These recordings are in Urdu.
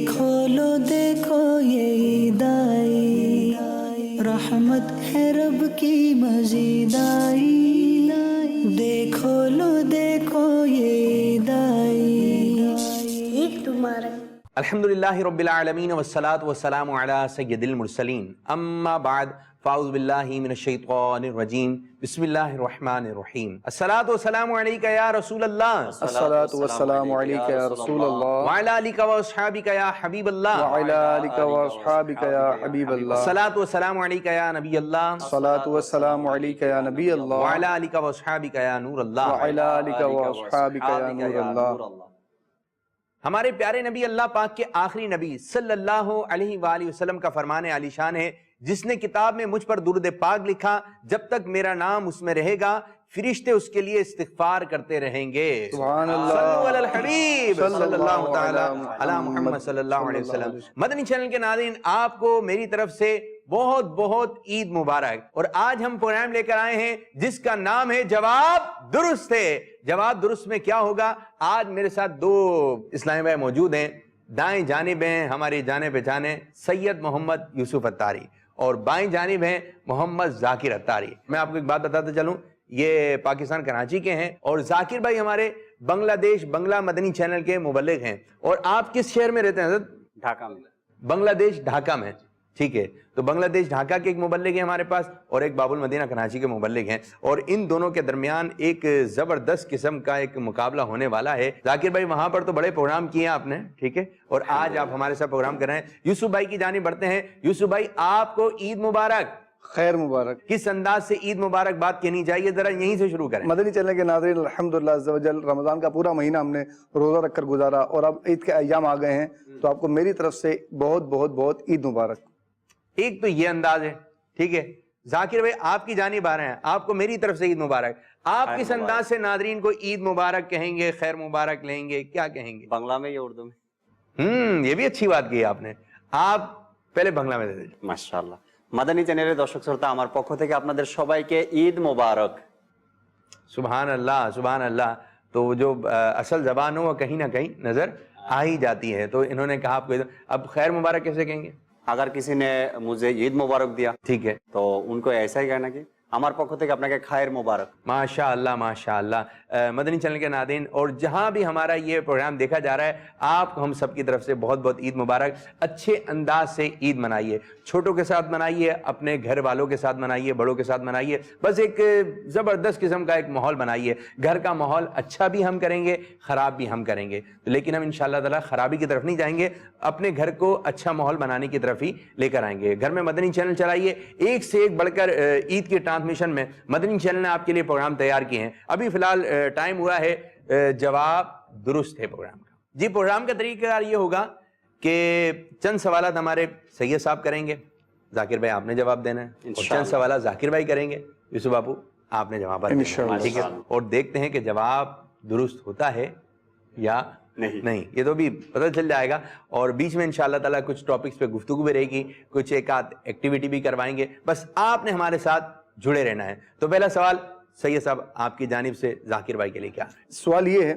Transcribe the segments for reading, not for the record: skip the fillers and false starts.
دیکھو لو دیکھو یہ عید آئی، رحمت ہے رب کی مزید آئی، دیکھو لو دیکھو یہ عید آئی، عید مبارک۔ الحمدللہ رب العالمین والصلاة والسلام علی سید المرسلین، اما بعد فاعوذ باللہ من الشیطان الرجیم، بسم اللہ الرحمن الرحیم۔ الصلاة والسلام علیکہ یا رسول اللہ، الصلاة والسلام علیکہ یا رسول اللہ، وعلی آلکہ واصحابکہ یا حبیب اللہ، وعلی آلکہ واصحابکہ یا حبیب اللہ، الصلاة والسلام علیکہ یا نبی اللہ، الصلاة والسلام علیکہ یا نبی اللہ، وعلی آلکہ واصحابکہ یا نور اللہ۔ وعلی آلکہ واصحابکہ یا نور اللہ۔ ہمارے پیارے نبی اللہ پاک کے آخری نبی صلی اللہ علیہ وآلہ وسلم کا فرمان عالی شان ہے، جس نے کتاب میں مجھ پر درود پاک لکھا، جب تک میرا نام اس میں رہے گا فرشتے اس کے لیے استغفار کرتے رہیں گے۔ سبحان اللہ، صلو علی الحبیب صلی اللہ تعالی علی محمد صلی اللہ علیہ وسلم۔ مدنی چینل کے ناظرین، آپ کو میری طرف سے بہت بہت عید مبارک۔ اور آج ہم پروگرام لے کر آئے ہیں جس کا نام ہے جواب درست ہے۔ جواب درست میں کیا ہوگا؟ آج میرے ساتھ دو اسلامی بھائی موجود ہیں، دائیں جانب ہیں ہماری جانے پہچانے سید محمد یوسف اتاری، اور بائیں جانب ہیں محمد ذاکر اتاری۔ میں آپ کو ایک بات بتاتا چلوں، یہ پاکستان کراچی کے ہیں، اور ذاکر بھائی ہمارے بنگلہ دیش بنگلہ مدنی چینل کے مبلغ ہیں۔ اور آپ کس شہر میں رہتے ہیں حضرت؟ ڈھاکہ میں۔ بنگلہ دیش ڈھاکہ میں، ٹھیک ہے۔ تو بنگلہ دیش ڈھاکہ کے ایک مبلغ ہیں ہمارے پاس، اور ایک باب المدینہ کراچی کے مبلغ ہیں، اور ان دونوں کے درمیان ایک زبردست قسم کا ایک مقابلہ ہونے والا ہے۔ ذاکر بھائی وہاں پر تو بڑے پروگرام کیے ہیں آپ نے، ٹھیک ہے، اور آج آپ ہمارے ساتھ پروگرام کر رہے ہیں۔ یوسف بھائی کی جانب بڑھتے ہیں۔ یوسف بھائی، آپ کو عید مبارک۔ خیر مبارک۔ کس انداز سے عید مبارک بات کہنی چاہیے، ذرا یہیں سے شروع کریں۔ مدنی چینل کے ناظرین، الحمدللہ عز و جل رمضان کا پورا مہینہ ہم نے روزہ رکھ کر گزارا، اور اب عید کے ایام آ گئے ہیں، تو آپ کو میری طرف سے بہت بہت بہت عید مبارک۔ ایک تو یہ انداز ہے، ٹھیک ہے۔ ذاکر بھائی آپ کی جانب آ رہے ہیں، آپ کو میری طرف سے عید مبارک۔ آپ کس انداز سے ناظرین کو عید مبارک کہیں گے، خیر مبارک لیں گے، کیا کہیں گے؟ بنگلہ میں یا اردو میں؟ یہ بھی اچھی بات کی آپ نے۔ آپ پہلے بنگلہ میں دے دیجیے۔ মাশাআল্লাহ। মাদানী চ্যানেলের দর্শক শ্রোতা, আমার পক্ষ থেকে আপনাদের সবাইকে ঈদ মোবারক। سبحان اللہ، سبحان اللہ۔ تو جو اصل زبان ہو وہ کہیں نہ کہیں نظر آ ہی جاتی ہے، تو انہوں نے کہا آپ کو اب خیر مبارک کیسے کہیں گے؟ اگر کسی نے مجھے عید مبارک دیا ٹھیک ہے، تو ان کو ایسا ہی کہنا کہ আমার পক্ষ থেকে আপনাকে খায়ের মোবারক। ماشاءاللہ ماشاءاللہ۔ مدنی چینل کے ناظرین، اور جہاں بھی ہمارا یہ پروگرام دیکھا جا رہا ہے، آپ کو ہم سب کی طرف سے بہت بہت عید مبارک۔ اچھے انداز سے عید منائیے، چھوٹوں کے ساتھ منائیے، اپنے گھر والوں کے ساتھ منائیے، بڑوں کے ساتھ منائیے، بس ایک زبردست قسم کا ایک ماحول بنائیے۔ گھر کا ماحول اچھا بھی ہم کریں گے، خراب بھی ہم کریں گے، لیکن ہم انشاءاللہ تعالی خرابی کی طرف نہیں جائیں گے، اپنے گھر کو اچھا ماحول بنانے کی طرف ہی لے کر آئیں گے۔ گھر میں مدنی چینل چلائیے، ایک سے ایک بڑھ کر عید کی ٹرانسمیشن میں مدنی چینل نے آپ کے لیے پروگرام تیار کیے ہیں۔ ابھی فی الحال ٹائم ہوا ہے جواب درست ہے پروگرام کا۔ جی، پروگرام کا طریقہ کار یہ ہوگا کہ چند سوالات ہمارے سید صاحب کریں گے، ذاکر بھائی آپ نے جواب دینا ہے، اور چند سوالات ذاکر بھائی کریں گے، یوسف باپو آپ نے جواب دینا ہے، ٹھیک ہے، اور دیکھتے ہیں کہ جواب درست ہوتا ہے یا نہیں، یہ تو بھی پتہ چل جائے گا۔ اور بیچ میں انشاءاللہ تعالیٰ کچھ ٹاپکس پہ گفتگو بھی رہے گی، کچھ ایک آدھ ایکٹیویٹی بھی کروائیں گے، بس آپ نے ہمارے ساتھ جڑے رہنا ہے۔ تو پہلا سوال سید صاحب آپ کی جانب سے ذاکر بھائی کے لیے کیا ہے؟ سوال یہ ہے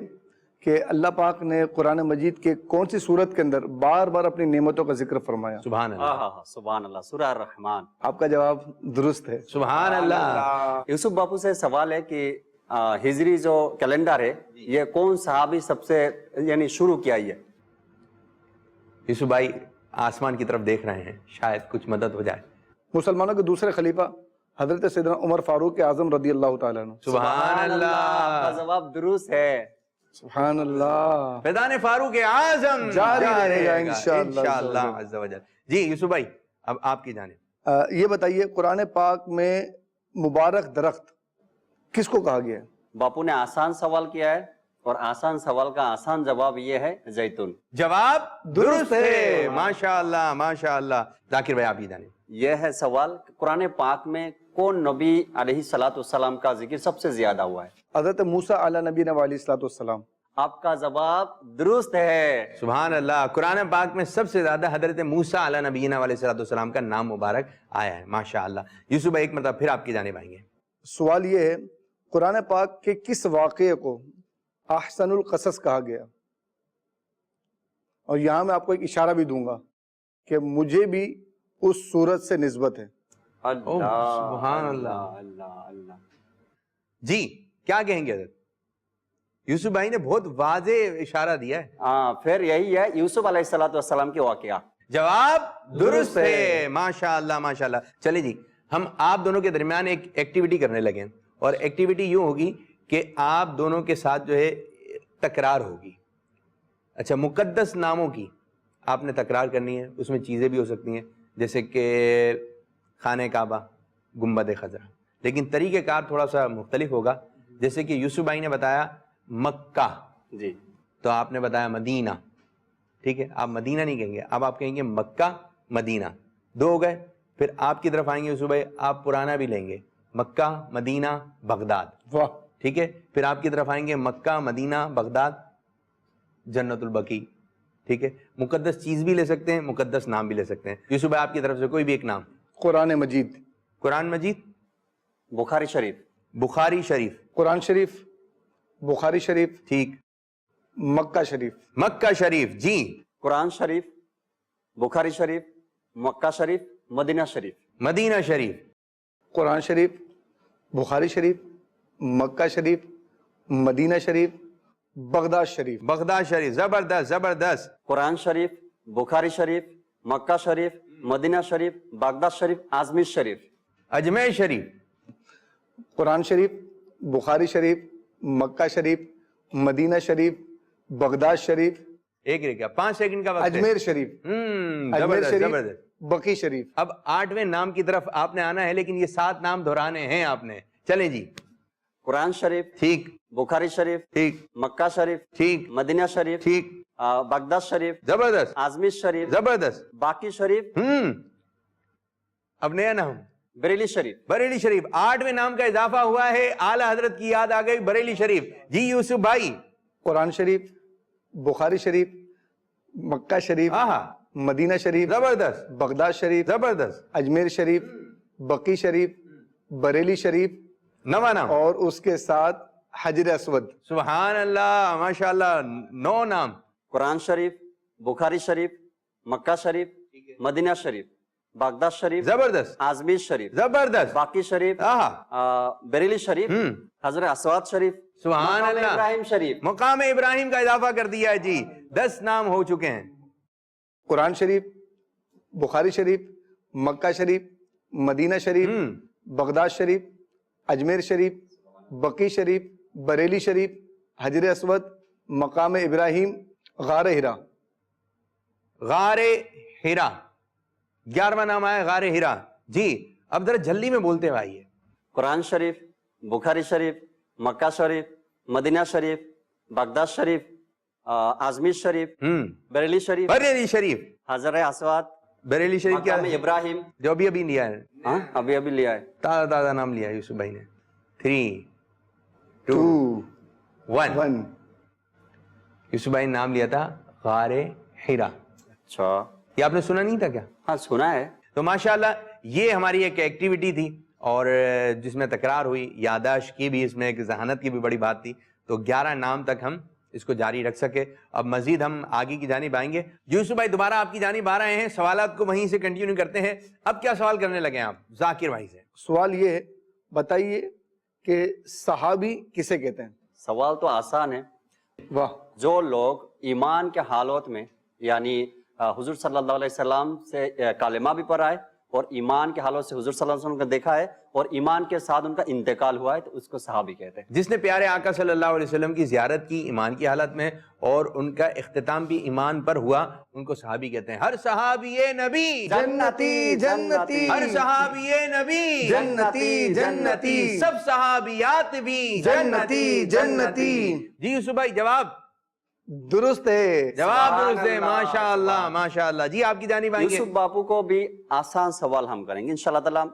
کہ اللہ پاک نے قرآن مجید کے کون سی صورت کے اندر بار بار اپنی نعمتوں کا ذکر فرمایا؟ سبحان اللہ، سبحان اللہ، سورہ الرحمن۔ آپ کا جواب درست ہے۔ سبحان اللہ۔ یوسف باپو سے سوال ہے کہ ہجری جو کیلنڈر ہے یہ کون صحابی سب سے یعنی شروع کیا ہے؟ یوسف بھائی آسمان کی طرف دیکھ رہے ہیں، شاید کچھ مدد ہو جائے۔ مسلمانوں کے دوسرے خلیفہ حضرت سیدنا عمر فاروق اعظم رضی اللہ تعالیٰ عنہ۔ سبحان اللہ، آپ کا جواب درست ہے۔ سبحان اللہ۔ فیضان فاروق اعظم جاری رہے گا انشاءاللہ عز و جل۔ جی یوسف بھائی، اب آپ کی جانب یہ بتائیے، قرآن پاک میں مبارک درخت کس کو کہا گیا ہے؟ باپو نے آسان سوال کیا ہے، اور آسان سوال کا آسان جواب یہ ہے زیتون۔ جواب درست ہے، ماشاءاللہ ماشاءاللہ۔ ذاکر بھائی آپ کی جانب یہ ہے سوال کہ قرآن پاک میں کون نبی علیہ السلام کا ذکر سب سے زیادہ ہوا ہے؟ حضرت موسیٰ علیہ نبینا علیہ السلام۔ آپ کا جواب درست ہے۔ سبحان اللہ۔ قرآن پاک میں سب سے زیادہ حضرت موسیٰ علیہ نبینا علیہ السلام کا نام مبارک آیا ہے، ماشاءاللہ۔ یوسف بھائی ایک مرتبہ پھر آپ کی جانب آئیں گے۔ سوال یہ ہے، قرآن پاک کے کس واقعے کو احسن القصص کہا گیا؟ اور یہاں میں آپ کو ایک اشارہ بھی دوں گا کہ مجھے بھی اس صورت سے نسبت ہے. سبحان اللہ. اللہ اللہ. جی کیا کہیں گے حضرت؟ یوسف بھائی نے بہت واضح اشارہ دیا ہے. ہاں پھر یہی ہے یوسف علیہ السلام کے واقعہ. جواب درست ہے. ماشاء اللہ ماشاء اللہ. چلے جی ہم آپ دونوں کے درمیان ایک ایکٹیویٹی کرنے لگے ہیں, اور ایکٹیویٹی یوں ہوگی کہ آپ دونوں کے ساتھ جو ہے تکرار ہوگی. اچھا, مقدس ناموں کی آپ نے تکرار کرنی ہے. اس میں چیزیں بھی ہو سکتی ہیں جیسے کہ خانہ کعبہ, گنبد خضرا, لیکن طریقہ کار تھوڑا سا مختلف ہوگا. جیسے کہ یوسف بھائی نے بتایا مکہ, جی, تو آپ نے بتایا مدینہ. ٹھیک ہے, آپ مدینہ نہیں کہیں گے, اب آپ کہیں گے مکہ مدینہ. دو ہو گئے. پھر آپ کی طرف آئیں گے یوسف بھائی, آپ پرانا بھی لیں گے, مکہ مدینہ بغداد. واہ. ٹھیک ہے, پھر آپ کی طرف آئیں گے مکہ مدینہ بغداد جنت البقیع. ٹھیک ہے, مقدس چیز بھی لے سکتے ہیں, مقدس نام بھی لے سکتے ہیں. یوسف بھائی آپ کی طرف سے کوئی بھی ایک نام. قرآن مجید. قرآن مجید, بخاری شریف. بخاری شریف, قرآن شریف, بخاری شریف, ٹھیک, مکہ شریف. مکہ شریف. جی, قرآن شریف, بخاری شریف, مکہ شریف, مدینہ شریف. مدینہ شریف, قرآن شریف, بخاری شریف, مکہ شریف, مدینہ شریف, بغداد شریف. بغداد شریف. زبردست زبردست. قرآن شریف, بخاری شریف, مکہ شریف, مدینہ شریف, بغداد شریف, ازمیر شریف. اجمیر شریف. قرآن شریف, بخاری شریف, مکہ شریف, مدینہ شریف, بغداد شریف. ایک رہ گیا, 5 سیکنڈ کا وقت ہے. اجمیر شریف. اجمیر زبردست شریف, زبردست. بقی شریف. اب 8ویں نام کی طرف آپ نے آنا ہے, لیکن یہ 7 نام دہرانے ہیں آپ نے. چلیں جی, قرآن شریف, ٹھیک بخاری شریف, ٹھیک مکہ شریف, ٹھیک مدینہ شریف, ٹھیک, بغداد شریف, زبردست ازمیر شریف, زبردست. باقی شریف, اب نیا نام بریلی شریف. بریلی شریف. 8ویں نام کا اضافہ ہوا ہے, اعلیٰ حضرت کی یاد آ گئی, بریلی شریف. جی یوسف بھائی. قرآن شریف, بخاری شریف, مکہ شریف, آہا, مدینہ شریف, زبردست بغداد شریف, زبردست. اجمیر شریف, بقی شریف, بریلی شریف, نواں نام. اور اس کے ساتھ حجر اسود. سبحان اللہ ماشاء اللہ. 9 نام. قرآن شریف, بخاری شریف, مکہ شریف, مدینہ شریف, بغداد شریف, زبردست ازمیر شریف, زبردست. باقی شریف, آہا, بریلی شریف, حضرت اسود شریف, سبحان مقام اللہ. ابراہیم شریف. مقام ابراہیم کا اضافہ کر دیا ہے جی. 10 نام ہو چکے ہیں. قرآن شریف, بخاری شریف, مکہ شریف, مدینہ شریف, بغداد شریف, اجمیر شریف, بقی شریف, بریلی شریف, حجر اسود, مقام ابراہیم, غار ہرا. غار ہرا 11واں نام آیا, غار ہرا. جی اب ذرا جلدی میں بولتے ہوئے آئیے. قرآن شریف, بخاری شریف, مکہ شریف, مدینہ شریف, بغداد شریف, ازمیر شریف, بریلی شریف, بریلی شریف. حضرت اسود, بریلی شریف کیا مقام ہے؟ ابراہیم. جو ابھی لیا ہے, ابھی لیا ہے. تازہ تازہ نام لیا ہے یوسف بھائی نے. 3 2 2 1. 1. یوسف بھائی نے نام لیا تھا غار ہرا. اچھا, یہ آپ نے سنا نہیں تھا کیا؟ ہاں سنا ہے. تو ماشاءاللہ یہ ہماری ایک ایکٹیویٹی تھی, اور جس میں تکرار ہوئی, یاداشت کی بھی, اس میں ایک ذہانت کی بھی بڑی بات تھی. تو 11 نام تک ہم اس کو جاری رکھ سکے. اب مزید ہم آگے کی جانب آئیں گے. یوسف بھائی دوبارہ آپ کی جانب آ رہے ہیں, سوالات کو وہیں سے کنٹینیو کرتے ہیں. اب کیا سوال کرنے لگے ہیں آپ ذاکر بھائی سے؟ سوال یہ ہے, بتائیے کہ صحابی کسے کہتے ہیں؟ سوال تو آسان ہے. واہ. جو لوگ ایمان کے حالات میں یعنی حضور صلی اللہ علیہ وسلم سے کلمہ بھی پڑھا ہے, اور ایمان کے حالات سے حضور صلی اللہ علیہ وسلم کو دیکھا ہے, اور ایمان کے ساتھ ان کا انتقال ہوا ہے, تو اس کو صحابی کہتے ہیں. جس نے پیارے آقا صلی اللہ علیہ وسلم کی زیارت کی ایمان کی حالت میں, اور ان کا اختتام بھی ایمان پر ہوا, ان کو صحابی کہتے ہیں. ہر صحابی نبی جنتی جنتی, ہر صحابی نبی جنتی جنتی, سب صحابیات بھی جنتی جنتی. جی یوسف بھائی جواب درست ہے. جواب درست ہے. ماشاء اللہ ماشاء اللہ. جی آپ کی جانب آئیں گے. یوسف باپو کو بھی آسان سوال ہم کریں گے انشاءاللہ تعالی.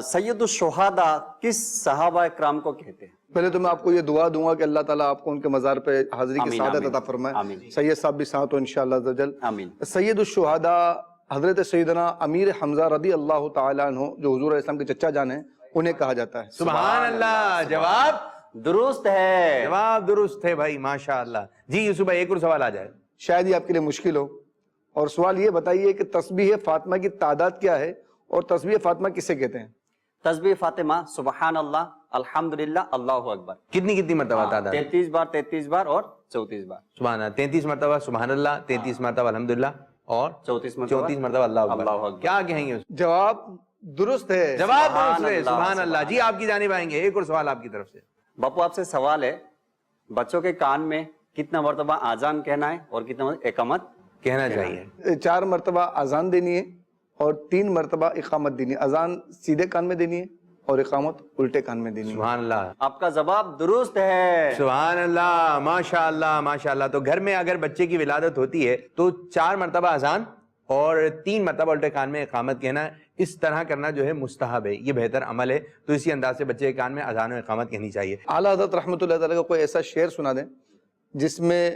سید الشہداء کس صحابہ کرام کو کہتے ہیں؟ پہلے تو میں آپ کو یہ دعا دوں گا کہ اللہ تعالیٰ آپ کو ان کے مزار پہ حاضری کی آمین، سعادت آمین، عطا فرمائے. آمین. سید صاحب بھی ساتھ ہو انشاءاللہ عز و جل. آمین. سید الشہداء حضرت سیدنا امیر حمزہ رضی اللہ تعالیٰ عنہ, جو حضور علیہ السلام کے چچا جان ہیں, انہیں کہا جاتا ہے. سبحان اللہ. جواب درست ہے. جواب درست ہے بھائی ماشاء اللہ. جی یوسف بھائی ایک اور سوال آ جائے. شاید یہ آپ کے لیے مشکل ہو. اور سوال یہ بتائیے کہ تسبیح فاطمہ کی تعداد کیا ہے اور تسبیح فاطمہ کسے کہتے ہیں؟ تسبیح فاطمہ سبحان اللہ الحمدللہ اللہ اکبر کتنی مرتبہ تعداد؟ 33 بار اور 34 بار. سبحان اللہ. 33 مرتبہ سبحان اللہ، 33 مرتبہ الحمدللہ اور 34 مرتبہ اللہ اللہ اکبر. اکبر. کیا کہیں گے؟ جواب درست ہے. جواب سبحان درست ہے. اللہ، سبحان اللہ. سبحان جی آپ کی جانب آئیں گے ایک اور سوال آپ کی طرف سے. باپو آپ سے سوال ہے، بچوں کے کان میں کتنا مرتبہ آزان کہنا ہے اور کتنا مرتبہ اقامت کہنا چاہیے؟ 4 مرتبہ اذان دینی ہے اور 3 مرتبہ اقامت دینی ہے. اذان سیدھے کان میں دینی ہے اور اقامت الٹے کان میں دینی ہے. سبحان اللہ. آپ کا جواب درست ہے. سبحان اللہ. ماشاء اللہ ماشاء اللہ. تو گھر میں اگر بچے کی ولادت ہوتی ہے تو 4 مرتبہ اذان اور 3 مرتبہ الٹے کان میں اقامت کہنا ہے. اس طرح کرنا جو ہے مستحب ہے، یہ بہتر عمل ہے. تو اسی انداز سے بچے کے کان میں اذان و اقامت کہنی چاہیے. اعلیٰ حضرت رحمۃ اللہ تعالیٰ کا کوئی ایسا شعر سنا دیں جس میں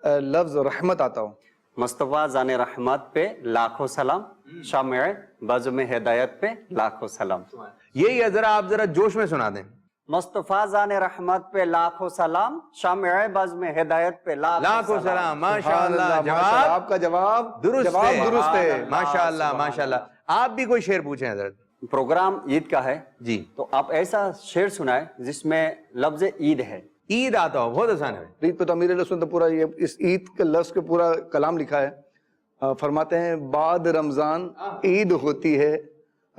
لفظ رحمت آتا ہو. مصطفیٰ زان رحمت پہ لاکھوں سلام، شامع بزم ہدایت پہ لاکھوں سلام. یہی ہے، ذرا جوش میں سنا دیں. مصطفیٰ زان رحمت پہ لاکھوں سلام، شامع بزم ہدایت پہ لاکھوں سلام. ماشاء سبحان اللہ. ماشاء اللہ. جواب آپ کا جواب درست ہے. ماشاء اللہ ماشاء اللہ. آپ بھی کوئی شعر پوچھیں حضرت. پروگرام عید کا ہے جی. تو آپ ایسا شعر سنائے جس میں لفظ عید ہے. عید آتا ہو، بہت آسان ہے. عید پہ تو امیر علیہ سنت پورا یہ اس عید کے لفظ کے پورا کلام لکھا ہے. فرماتے ہیں بعد رمضان عید ہوتی ہے،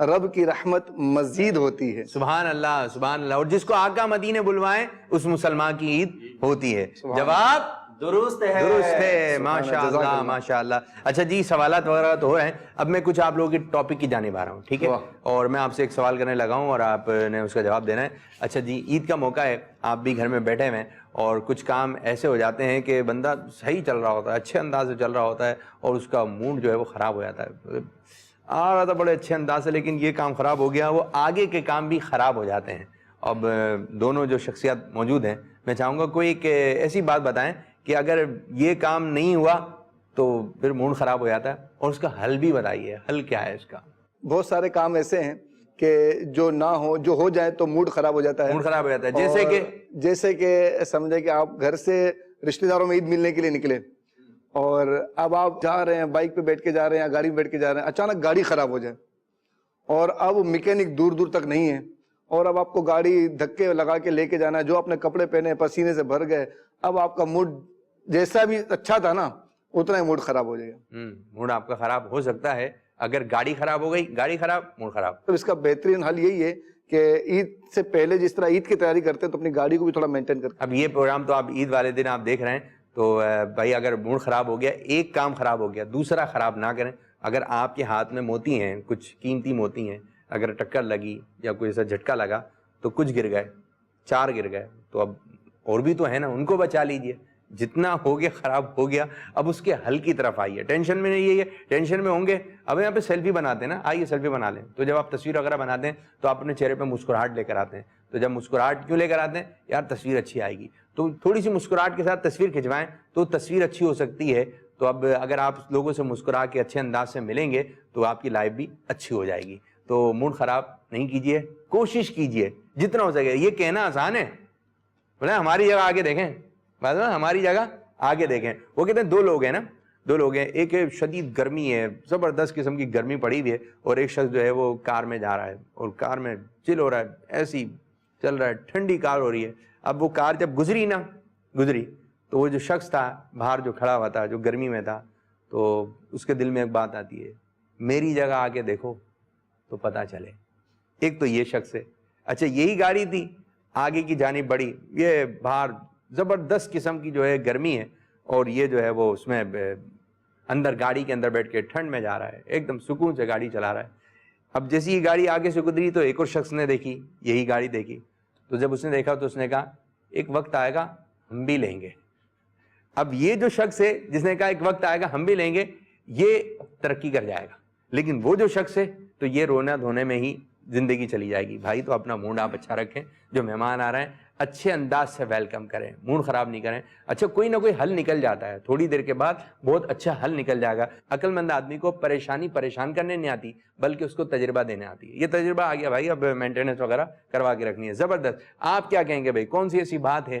رب کی رحمت مزید ہوتی ہے. سبحان اللہ سبحان اللہ. اور جس کو آقا مدینے بلوائیں اس مسلمان کی عید ہوتی ہے. جواب درست درست ہے. ماشاء اللہ ماشاء اللہ. اچھا جی، سوالات وغیرہ تو ہو رہے ہیں. اب میں کچھ آپ لوگوں کی ٹاپک کی جانب آ رہا ہوں، ٹھیک ہے؟ اور میں آپ سے ایک سوال کرنے لگا ہوں اور آپ نے اس کا جواب دینا ہے. اچھا جی، عید کا موقع ہے، آپ بھی گھر میں بیٹھے ہوئے ہیں اور کچھ کام ایسے ہو جاتے ہیں کہ بندہ صحیح چل رہا ہوتا ہے، اچھے انداز سے چل رہا ہوتا ہے اور اس کا موڈ جو ہے وہ خراب ہو جاتا ہے. آ رہا تھا بڑے اچھے انداز سے لیکن یہ کام خراب ہو گیا، وہ آگے کے کام بھی خراب ہو جاتے ہیں. اب دونوں جو شخصیات موجود ہیں، میں چاہوں گا کوئی ایک ایسی بات بتائیں کہ اگر یہ کام نہیں ہوا تو پھر موڈ خراب ہو جاتا ہے، اور اس کا حل بھی بتائیے. حل کیا ہے اس کا؟ بہت سارے کام ایسے ہیں کہ جو نہ ہو، جو ہو جائے تو موڈ خراب ہو جاتا ہے. موڈ خراب ہو جاتا ہے. جیسے کہ سمجھے کہ آپ گھر سے رشتہ داروں میں عید ملنے کے لیے نکلے اور اب آپ جا رہے ہیں، بائک پہ بیٹھ کے جا رہے ہیں یا گاڑی پہ بیٹھ کے جا رہے ہیں، اچانک گاڑی خراب ہو جائے اور اب میکینک دور دور تک نہیں ہے اور اب آپ کو گاڑی دھکے لگا کے لے کے جانا ہے. جو اپنے کپڑے پہنے پسینے سے بھر گئے، اب آپ کا موڈ جیسا بھی اچھا تھا نا اتنا ہی موڈ خراب ہو جائے گا. موڈ آپ کا خراب ہو سکتا ہے اگر گاڑی خراب ہو گئی. گاڑی خراب، موڈ خراب. تو اس کا بہترین حل یہی ہے کہ عید سے پہلے جس طرح عید کی تیاری کرتے ہیں تو اپنی گاڑی کو بھی تھوڑا مینٹین کریں. اب یہ پروگرام تو آپ عید والے دن آپ دیکھ رہے ہیں، تو بھائی اگر موڈ خراب ہو گیا، ایک کام خراب ہو گیا، دوسرا خراب نہ کریں. اگر آپ کے ہاتھ میں موتی ہیں، کچھ قیمتی موتی ہیں، اگر ٹکر لگی یا کوئی ایسا جھٹکا لگا تو کچھ گر گئے، 4 گر گئے، تو اب اور بھی تو ہے نا، ان کو بچا لیجئے. جتنا ہو گیا خراب ہو گیا، اب اس کے حل کی طرف آئیے. ٹینشن میں نہیں ہے، ٹینشن میں ہوں گے. اب یہاں پہ سیلفی بناتے ہیں نا، آئیے سیلفی بنا لیں. تو جب آپ تصویر وغیرہ بناتے ہیں تو آپ اپنے چہرے پہ مسکراہٹ لے کر آتے ہیں. تو جب مسکراہٹ کیوں لے کر آتے ہیں؟ یار تصویر اچھی آئے گی. تو تھوڑی سی مسکراہٹ کے ساتھ تصویر کھنچوائیں تو تصویر اچھی ہو سکتی ہے. تو اب اگر آپ لوگوں سے مسکرا کے اچھے انداز سے ملیں گے تو آپ کی لائف بھی اچھی ہو جائے گی. تو موڈ خراب نہیں کیجیے، کوشش کیجیے جتنا ہو سکے. یہ کہنا آسان ہے، بولے ہماری جگہ آگے دیکھیں، ہماری جگہ آگے دیکھیں. وہ کہتے ہیں 2 لوگ ہیں نا، 2 لوگ ہیں. ایک شدید گرمی ہے، زبردست قسم کی گرمی پڑی ہوئی ہے، اور ایک شخص جو ہے وہ کار میں جا رہا ہے اور کار میں چل ہو رہا ہے، ایسی چل رہا ہے، ٹھنڈی کار ہو رہی ہے. اب وہ کار جب گزری تو وہ جو شخص تھا باہر جو کھڑا ہوا تھا، جو گرمی میں تھا، تو اس کے دل میں ایک بات آتی ہے، میری جگہ آگے دیکھو تو پتہ چلے. ایک تو یہ شخص ہے. اچھا یہی گاڑی تھی، آگے کی جانب بڑی، یہ باہر زبردست قسم کی جو ہے گرمی ہے اور یہ جو ہے وہ اس میں اندر گاڑی کے اندر بیٹھ کے ٹھنڈ میں جا رہا ہے، ایک دم سکون سے گاڑی چلا رہا ہے. اب جیسی یہ گاڑی آگے سے گزری تو ایک اور شخص نے دیکھی، یہی گاڑی دیکھی. تو جب اس نے دیکھا تو اس نے کہا ایک وقت آئے گا ہم بھی لیں گے. اب یہ جو شخص ہے جس نے کہا ایک وقت آئے گا ہم بھی لیں گے، یہ ترقی کر جائے گا. لیکن وہ جو شخص ہے تو یہ رونا دھونے میں ہی زندگی چلی جائے گی. بھائی تو اپنا موڈ آپ اچھا رکھیں، جو مہمان آ رہے ہیں اچھے انداز سے ویلکم کریں، موڈ خراب نہیں کریں. اچھا کوئی نہ کوئی حل نکل جاتا ہے، تھوڑی دیر کے بعد بہت اچھا حل نکل جائے گا. عقل مند آدمی کو پریشان کرنے نہیں آتی بلکہ اس کو تجربہ دینے آتی ہے. یہ تجربہ آ گیا بھائی، اب مینٹیننس وغیرہ کروا کے رکھنی ہے. زبردست. آپ کیا کہیں گے بھائی، کون سی ایسی بات ہے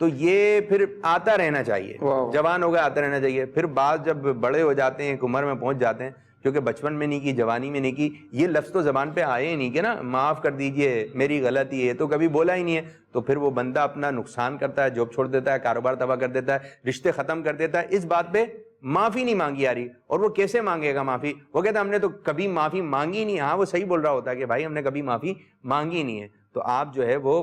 تو یہ پھر آتا رہنا چاہیے, جوان ہو گیا آتا رہنا چاہیے. پھر بعض جب بڑے ہو جاتے ہیں, ایک عمر میں پہنچ جاتے ہیں, کیونکہ بچپن میں نہیں کی, جوانی میں نہیں کی, یہ لفظ تو زبان پہ آئے ہی نہیں کہ نا معاف کر دیجئے میری غلطی ہے, تو کبھی بولا ہی نہیں ہے, تو پھر وہ بندہ اپنا نقصان کرتا ہے, جاب چھوڑ دیتا ہے, کاروبار تباہ کر دیتا ہے, رشتے ختم کر دیتا ہے, اس بات پہ معافی نہیں مانگی آ رہی. اور وہ کیسے مانگے گا معافی؟ وہ کہتا ہے ہم نے تو کبھی معافی مانگی نہیں. ہاں وہ صحیح بول رہا ہوتا ہے کہ بھائی ہم نے کبھی معافی مانگی نہیں ہے. تو آپ جو ہے وہ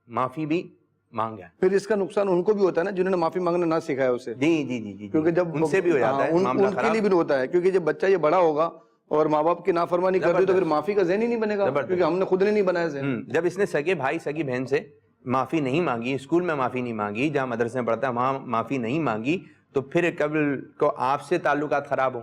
معافی بھی مانگا. پھر اس کا نقصان ان کو بھی ہوتا ہے نا جنہوں نے معافی مانگنا نہ سکھایا اسے. جی جی جی جی, کیونکہ جب ان سے بھی ہو جاتا ہے معاملہ ان کے لیے بھی ہوتا ہے, کیونکہ جب بچہ یہ بڑا ہوگا اور ماں باپ کی نافرمانی کر دی تو پھر معافی کا ذہن ہی نہیں بنے گا, کیونکہ ہم نے خود نے نہیں بنایا ذہن. جب اس نے سگے بھائی سگی بہن سے معافی نہیں مانگی, اسکول میں معافی نہیں مانگی, جہاں مدرسے میں پڑھتا ہے وہاں معافی نہیں مانگی, تو پھر قبل کو آپ سے تعلقات خراب ہو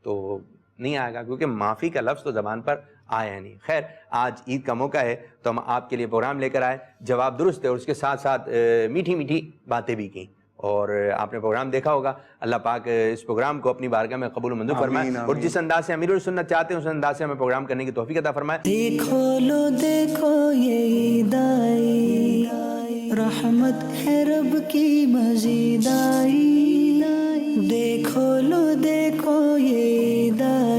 تو نہیں آئے گا, کیونکہ معافی کا لفظ تو زبان پر آیا نہیں. خیر, آج عید کا موقع ہے تو ہم آپ کے لیے پروگرام لے کر آئے, جواب درست ہے اور اس کے ساتھ ساتھ میٹھی میٹھی باتیں بھی کی, اور آپ نے پروگرام دیکھا ہوگا. اللہ پاک اس پروگرام کو اپنی بارگاہ میں قبول و منظور فرمائے, اور جس انداز سے امیر السنت چاہتے ہیں اس انداز سے ہمیں پروگرام کرنے کی توفیق عطا فرمائے. دیکھو لو دیکھو یہ عید آئی, رحمت ہے رب کی مزید آئی. دیکھو لو دیکھو یہ عید آئی.